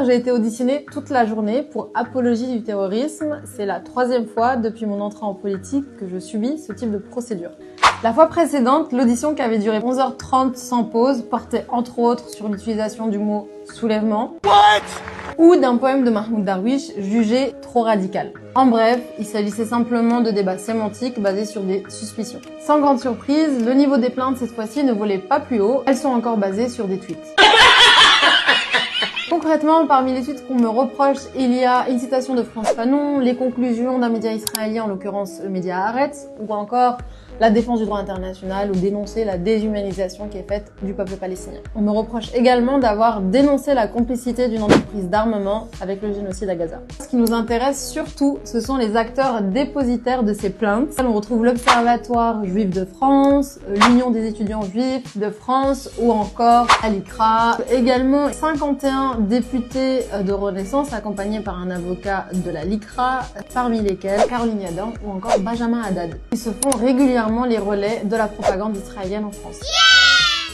J'ai été auditionnée toute la journée pour apologie du terrorisme. C'est la 3e fois depuis mon entrée en politique que je subis ce type de procédure. La fois précédente, l'audition qui avait duré 11h30 sans pause portait entre autres sur l'utilisation du mot « soulèvement » ou d'un poème de Mahmoud Darwish jugé trop radical. En bref, il s'agissait simplement de débats sémantiques basés sur des suspicions. Sans grande surprise, le niveau des plaintes cette fois-ci ne volait pas plus haut, elles sont encore basées sur des tweets. Concrètement, parmi les tweets qu'on me reproche, il y a une citation de Frantz Fanon, les conclusions d'un média israélien, en l'occurrence le média Haaretz, ou encore la défense du droit international ou dénoncer la déshumanisation qui est faite du peuple palestinien. On me reproche également d'avoir dénoncé la complicité d'une entreprise d'armement avec le génocide à Gaza. Ce qui nous intéresse surtout, ce sont les acteurs dépositaires de ces plaintes. On retrouve l'Observatoire juif de France, l'Union des étudiants juifs de France ou encore l'ICRA. Également 51 députés de Renaissance accompagnés par un avocat de la LICRA, parmi lesquels Caroline Yadan ou encore Benjamin Haddad, qui se font régulièrement les relais de la propagande israélienne en France.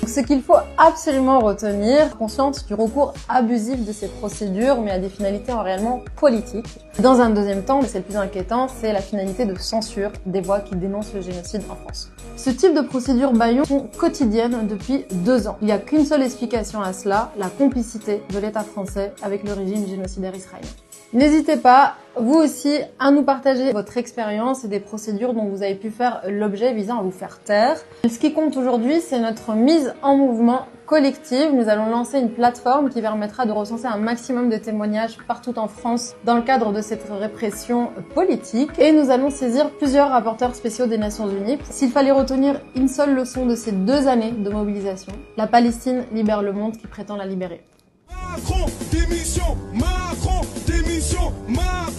Donc, ce qu'il faut absolument retenir, consciente du recours abusif de ces procédures, mais à des finalités réellement politiques. Dans un deuxième temps, mais c'est le plus inquiétant, c'est la finalité de censure des voix qui dénoncent le génocide en France. Ce type de procédures bâillons sont quotidiennes depuis 2 ans. Il n'y a qu'une seule explication à cela, la complicité de l'État français avec le régime génocidaire israélien. N'hésitez pas, vous aussi, à nous partager votre expérience et des procédures dont vous avez pu faire l'objet visant à vous faire taire. Ce qui compte aujourd'hui, c'est notre mise en mouvement collective. Nous allons lancer une plateforme qui permettra de recenser un maximum de témoignages partout en France dans le cadre de cette répression politique. Et nous allons saisir plusieurs rapporteurs spéciaux des Nations Unies. S'il fallait retenir une seule leçon de ces 2 années de mobilisation, la Palestine libère le monde qui prétend la libérer. Macron, démission, Macron, démission, Macron.